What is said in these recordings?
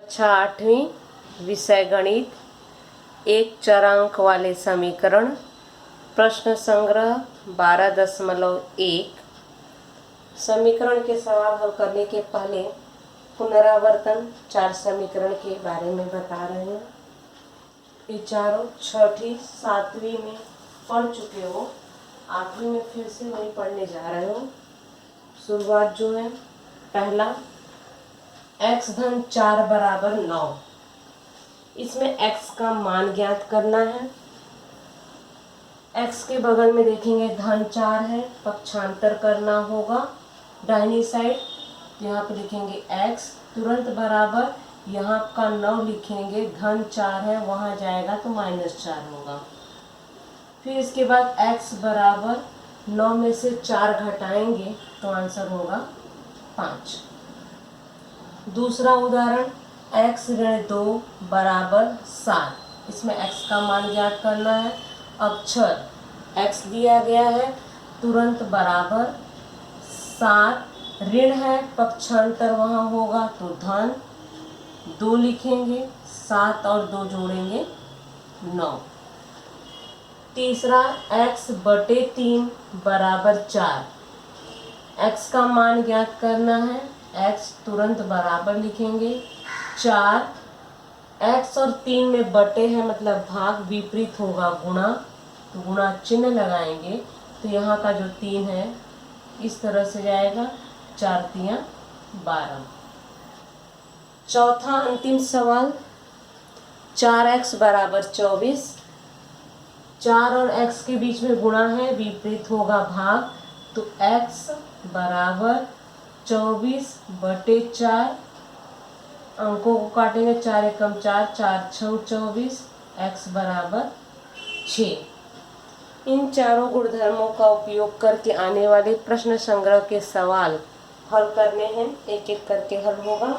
कक्षा 8वीं विषय गणित एक चरांक वाले समीकरण प्रश्न संग्रह 12.1। समीकरण के सवाल हल करने के पहले पुनरावर्तन 4 समीकरण के बारे में बता रहे हैं। ये चारों 6ठी 7वीं में पढ़ चुके हो, 8वीं में फिर से वही पढ़ने जा रहे हो। शुरुआत जो है, पहला x धन 4 बराबर 9। इसमें x का मान ज्ञात करना है। x के बगल में देखेंगे धन 4 है, पक्षांतर करना होगा दाहिनी साइड। यहाँ पे लिखेंगे x तुरंत बराबर, यहाँ का 9 लिखेंगे, धन 4 है वहाँ जाएगा तो -4 होगा। फिर इसके बाद x बराबर 9 में से 4 घटाएंगे तो आंसर होगा 5। दूसरा उदाहरण x ऋण 2 बराबर 7। इसमें x का मान ज्ञात करना है। अक्षर x दिया गया है, तुरंत बराबर 7, ऋण है पक्षांतर वहाँ होगा तो धन 2 लिखेंगे, 7 और 2 जोड़ेंगे 9। तीसरा x बटे 3 बराबर 4। x का मान ज्ञात करना है। x तुरंत बराबर लिखेंगे 4, x और 3 में बटे है मतलब भाग, विपरीत होगा गुणा, तो गुणा चिन्ह लगाएंगे तो यहाँ का जो 3 है इस तरह से जाएगा, 4 तियां 12। चौथा अंतिम सवाल 4x बराबर 24। 4 और x के बीच में गुणा है, विपरीत होगा भाग, तो x बराबर 24 बटे 4। अंकों को काटेंगे, 4 एकम 4, 4 छः 24, x बराबर 6। इन चारों गुणधर्मों का उपयोग करके आने वाले प्रश्न संग्रह के सवाल हल करने हैं। एक एक करके हल होगा।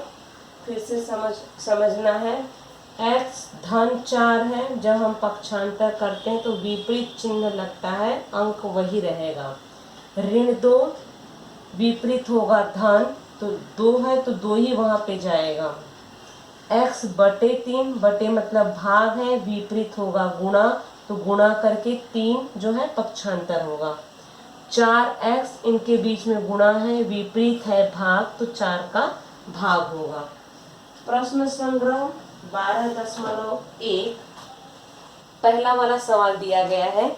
फिर से समझना है, x धन 4 है, जब हम पक्षांतर करते हैं तो विपरीत चिन्ह लगता है, अंक वही रहेगा। ऋण 2 विपरीत होगा धन, तो 2 है तो 2 ही वहाँ पे जाएगा। x बटे 3, बटे मतलब भाग है, विपरीत होगा गुणा, तो गुणा करके 3 जो है पक्षांतर होगा। 4x इनके बीच में गुणा है, विपरीत है भाग, तो 4 का भाग होगा। प्रश्न संग्रह 12.1 पहला वाला सवाल दिया गया है।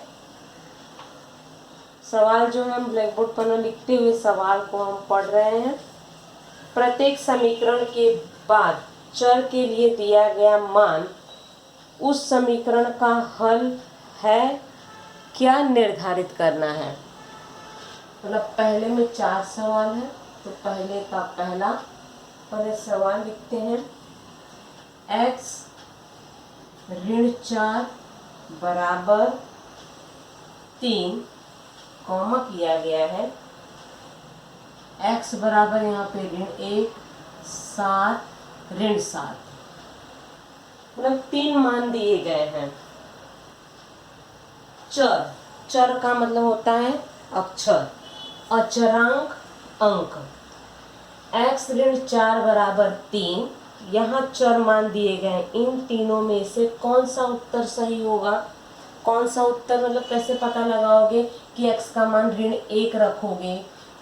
सवाल जो है हम ब्लैक बोर्ड पर लिखते हुए सवाल को हम पढ़ रहे हैं। प्रत्येक समीकरण के बाद चर के लिए दिया गया मान उस समीकरण का हल है क्या निर्धारित करना है। मतलब पहले में 4 सवाल है, तो पहले का पहले सवाल लिखते हैं, x ऋण 4 बराबर 3 कॉमा किया गया है, x बराबर यहाँ पे ऋण 1 7 ऋण 7, मतलब 3 मान दिए गए हैं। चर का मतलब होता है अक्षर, अचरांक अंक। x ऋण 4 बराबर 3, यहाँ चर मान दिए गए। इन तीनों में से कौन सा उत्तर सही होगा। कौन सा उत्तर मतलब कैसे पता लगाओगे कि x का मान ऋण 1 रखोगे,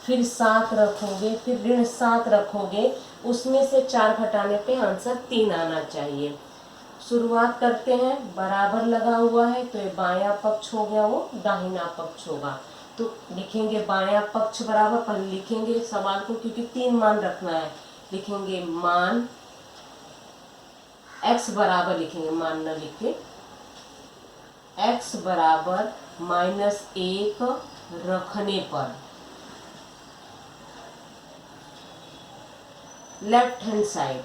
फिर 7 रखोगे, फिर ऋण 7 रखोगे, उसमें से 4 घटाने पे आंसर 3 आना चाहिए। शुरुआत करते हैं, बराबर लगा हुआ है तो ये बायां पक्ष हो गया, वो दाहिना पक्ष होगा। तो लिखेंगे बायां पक्ष बराबर, पहले लिखेंगे सवाल को क्योंकि 3 मान रखना है। लिखेंगे मान x बराबर, लिखेंगे मान न लिखे, x बराबर -1 रखने पर लेफ्ट हैंड साइड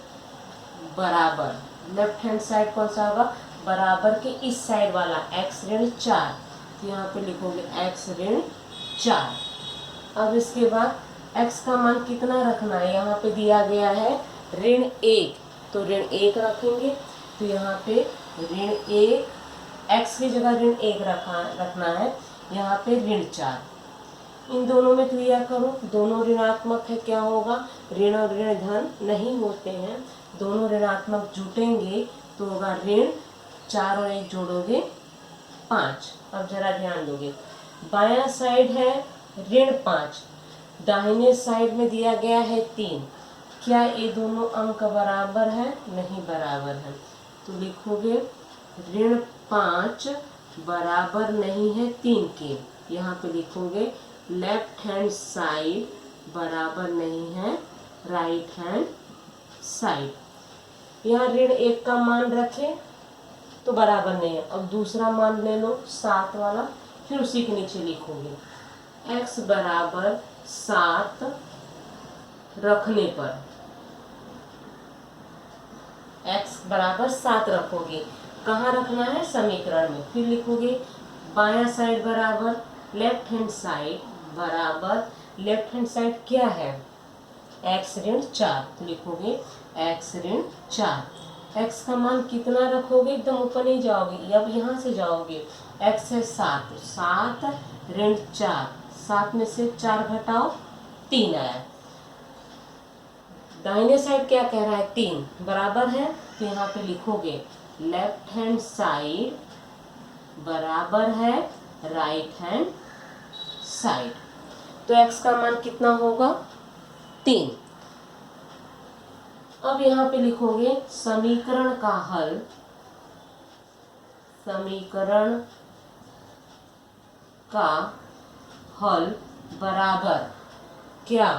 बराबर, लेफ्ट हैंड साइड कौन सा होगा, बराबर के इस साइड वाला x ऋण 4, तो यहाँ पे लिखोगे x ऋण 4। अब इसके बाद x का मान कितना रखना है, यहाँ पे दिया गया है ऋण 1, तो ऋण 1 रखेंगे, तो यहाँ पे ऋण 1, x की जगह ऋण 1 रखना है, यहाँ पे ऋण 4। इन दोनों में क्रिया करो, दोनों ऋणात्मक है, क्या होगा, ऋण और ऋण धन नहीं होते हैं, दोनों ऋणात्मक जुटेंगे तो होगा ऋण 4 और 1 जोड़ोगे 5। अब जरा ध्यान दोगे, बायां साइड है ऋण 5, दाहिने साइड में दिया गया है 3। क्या ये दोनों अंक बराबर है? नहीं बराबर है। तो लिखोगे ऋण 5 बराबर नहीं है 3 के। यहाँ पे लिखोगे लेफ्ट हैंड साइड बराबर नहीं है राइट हैंड साइड। यहाँ ऋण 1 का मान रखें तो बराबर नहीं है। अब दूसरा मान ले लो 7 वाला, फिर उसी के नीचे लिखोगे x बराबर 7 रखने पर, x बराबर 7 रखोगे। कहाँ रखना है? समीकरण में। फिर लिखोगे बायां साइड बराबर लेफ्ट हैंड साइड बराबर, लेफ्ट हैंड साइड क्या है? x ऋण 4। तो लिखोगे x ऋण 4। x का मान कितना रखोगे? एकदम ऊपर नहीं जाओगे, अब यहाँ से जाओगे। x है 7, 7 ऋण 4, 7 में से 4 घटाओ 3 आया। दाहिने साइड क्या कह रहा है? 3 बराबर है। तो यहाँ पे लिखोगे लेफ्ट हैंड साइड बराबर है राइट हैंड साइड। तो x का मान कितना होगा? 3। अब यहाँ पे लिखोगे समीकरण का हल, समीकरण का हल बराबर क्या?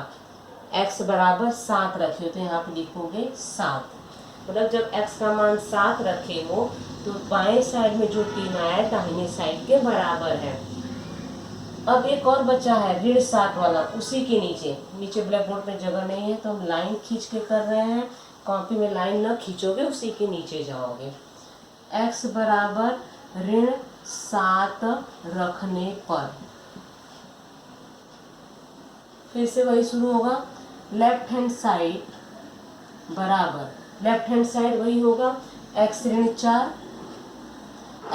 x बराबर 7 रखे हो तो यहाँ पे लिखोगे 7। मतलब जब x का मान 7 रखे हो तो बाएं साइड में जो 3 आया दाहिने साइड के बराबर है। अब एक और बचा है ऋण 7 वाला, उसी के नीचे ब्लैक बोर्ड में जगह नहीं है तो हम लाइन खींच के कर रहे हैं। कॉपी में लाइन न खींचोगे, उसी के नीचे जाओगे। x बराबर ऋण 7 रखने पर, फिर से वही शुरू होगा। लेफ्ट हैंड साइड बराबर, लेफ्ट हैंड साइड वही होगा x ऋण 4।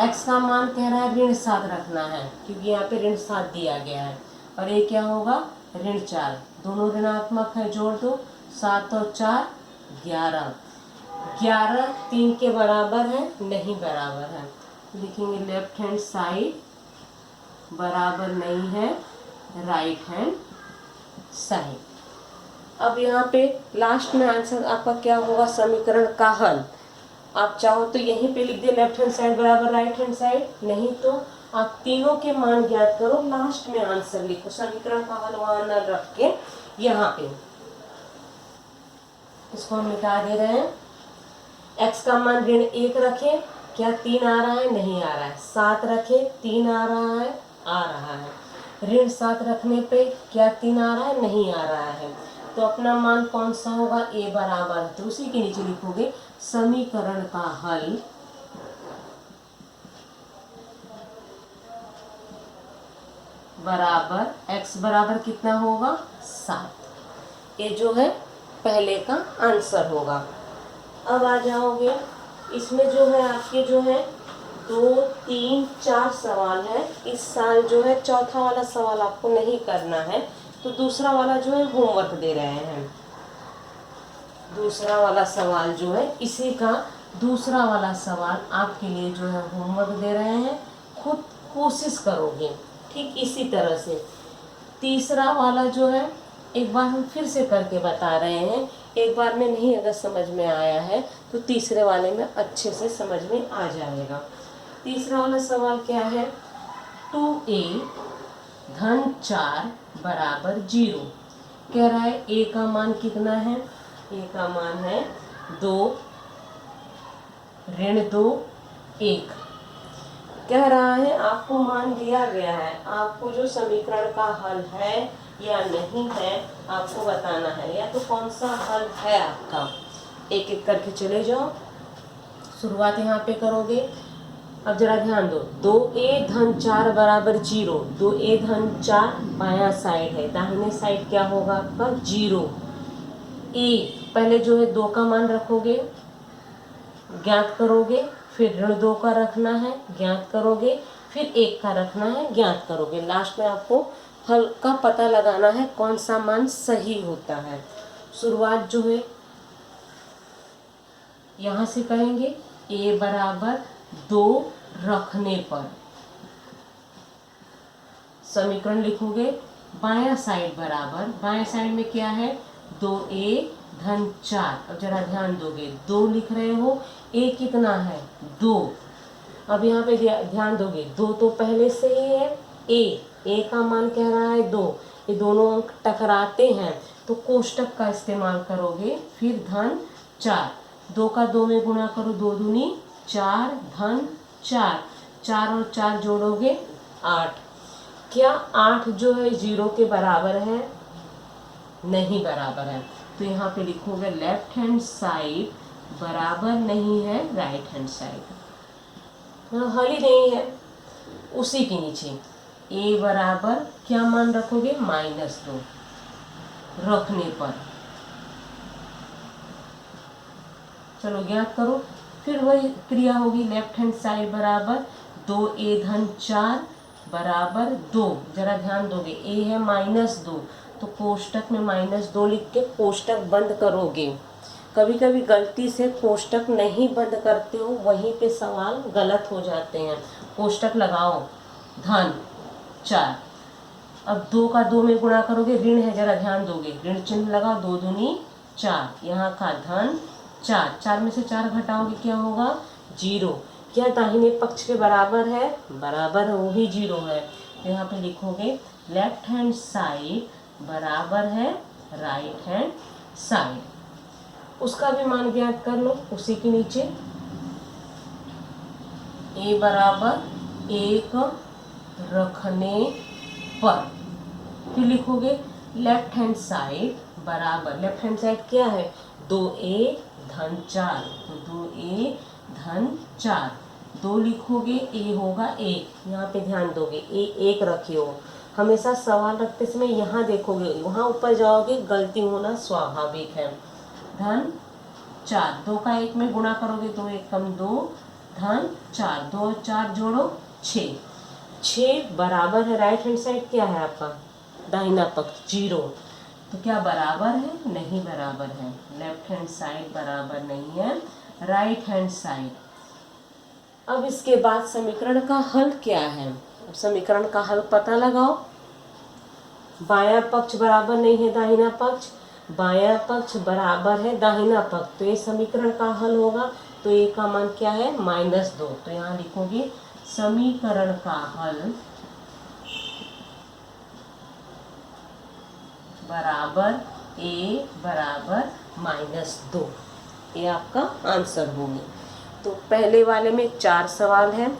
x का मान कह रहा है ऋण 7 रखना है क्योंकि यहाँ पे ऋण 7 दिया गया है, और ये क्या होगा? ऋण 4। दोनों ऋणात्मक है, जोड़ दो। 7 और 4 11, 11 3 के बराबर है? नहीं बराबर है। लिखेंगे लेफ्ट हैंड साइड बराबर नहीं है राइट हैंड साइड। अब यहाँ पे लास्ट में आंसर आपका क्या होगा? समीकरण का हल। आप चाहो तो यहीं पे लिख दे लेफ्ट हैंड साइड बराबर राइट हैंड साइड, नहीं तो आप तीनों के मान ज्ञात करो, लास्ट में आंसर लिखो। समीकरण का हल वहां न रख के यहाँ पे इसको हम मिटा दे रहे हैं। x का मान ऋण 1 रखे, क्या 3 आ रहा है? नहीं आ रहा है। 7 रखे, 3 आ रहा है? आ रहा है। ऋण 7 रखने पे क्या 3 आ रहा है? नहीं आ रहा है। तो अपना मान कौन सा होगा? a बराबर, तो उसी के नीचे लिखोगे समीकरण का हल बराबर x बराबर कितना होगा? 7। ये जो है पहले का आंसर होगा। अब आ जाओगे, इसमें जो है आपके जो है 2 3 4 सवाल है। इस साल जो है चौथा वाला सवाल आपको नहीं करना है, तो दूसरा वाला जो है होमवर्क दे रहे हैं। दूसरा वाला सवाल जो है इसी का दूसरा वाला सवाल आपके लिए जो है होमवर्क दे रहे हैं, खुद कोशिश करोगे ठीक इसी तरह से। तीसरा वाला जो है एक बार हम फिर से करके बता रहे हैं, एक बार में नहीं अगर समझ में आया है तो तीसरे वाले में अच्छे से समझ में आ जाएगा। तीसरा वाला सवाल क्या है? 2a धन 4 बराबर 0। कह रहा है a का मान कितना है? a का मान है 2 ऋण 2 1। कह रहा है आपको मान दिया गया है, आपको जो समीकरण का हल है या नहीं है आपको बताना है, या तो कौन सा हल है आपका। एक एक करके चले जाओ, शुरुआत यहाँ पे करोगे। अब जरा ध्यान दो, 2a धन 4 बराबर 0। 2a धन 4 बायां साइड है, दाहिने साइड क्या होगा आपका? 0। a पहले जो है 2 का मान रखोगे, ज्ञात करोगे, फिर ऋण 2 का रखना है, ज्ञात करोगे, फिर 1 का रखना है, ज्ञात करोगे। लास्ट में आपको हल का पता लगाना है कौन सा मान सही होता है। शुरुआत जो है यहाँ से करेंगे a बराबर 2 रखने पर, समीकरण लिखोगे बायां साइड बराबर, बाएं साइड में क्या है 2a धन 4। अब जरा ध्यान दोगे 2 लिख रहे हो, a कितना है 2। अब यहाँ पे ध्यान दोगे 2 तो पहले से ही है, a का मान कह रहा है 2, ये दोनों अंक टकराते हैं तो कोष्टक का इस्तेमाल करोगे, फिर धन 4, 2 का 2 में गुणा करो, 2 दूनी 4 धन 4, 4 और 4 जोड़ोगे 8। क्या 8 जो है 0 के बराबर है? नहीं बराबर है, तो यहाँ पे लिखोगे लेफ्ट हैंड साइड बराबर नहीं है राइट हैंड साइड, हल ही नहीं है। उसी के नीचे a बराबर क्या मान रखोगे -2 रखने पर, चलो ज्ञात करो, फिर वही क्रिया होगी, लेफ्ट हैंड साइड बराबर 2a धन 4 बराबर 2, जरा ध्यान दोगे a है -2 तो कोष्टक में -2 लिख के कोष्टक बंद करोगे। कभी कभी गलती से कोष्टक नहीं बंद करते हो, वहीं पे सवाल गलत हो जाते हैं। कोष्टक लगाओ धन 4, अब 2 का 2 में गुणा करोगे, ऋण है जरा ध्यान दोगे, ऋण चिन्ह लगाओ, 2 दूनी 4, यहाँ का धन 4, 4 में से 4 घटाओगे क्या होगा 0। क्या दाहिने पक्ष के बराबर है? बराबर है, वो भी 0 है, तो यहाँ पे लिखोगे लेफ्ट हैंड साइड बराबर है राइट हैंड साइड। उसका भी मान ज्ञात कर लो, उसी के नीचे a बराबर 1 रखने पर, फिर लिखोगे लेफ्ट हैंड साइड बराबर, लेफ्ट हैंड साइड क्या है 2a धन 4, तो 2a धन 4, 2 लिखोगे a होगा 1, यहाँ पे ध्यान दोगे a 1 रखे हो, हमेशा सवाल रखते समय यहाँ देखोगे, वहाँ ऊपर जाओगे, गलती होना स्वाभाविक है। धन 4, 2 का 1 में गुणा करोगे, 2 1 कम 2 धन 4, 2 4 जोड़ो 6, 6 बराबर है राइट हैंड साइड क्या है आपका दाहिना पक्ष 0, तो क्या बराबर है? नहीं बराबर है, लेफ्ट हैंड साइड बराबर नहीं है राइट हैंड साइड। अब इसके बाद समीकरण का हल क्या है? अब समीकरण का हल पता लगाओ, बायां पक्ष बराबर नहीं है दाहिना पक्ष, बायां पक्ष बराबर है दाहिना पक्ष, तो ये समीकरण का हल होगा, तो a का मान क्या है -2, तो यहाँ लिखोगे समीकरण का हल बराबर a बराबर -2, ये आपका आंसर होगी। तो पहले वाले में 4 सवाल हैं,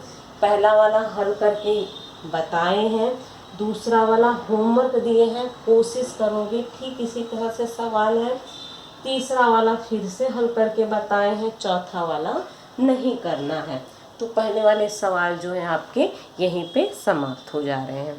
पहला वाला हल करके बताए हैं, दूसरा वाला होमवर्क दिए हैं, कोशिश करोगे ठीक इसी तरह से सवाल है, तीसरा वाला फिर से हल करके बताए हैं, चौथा वाला नहीं करना है। तो पहले वाले सवाल जो हैं आपके यहीं पे समाप्त हो जा रहे हैं।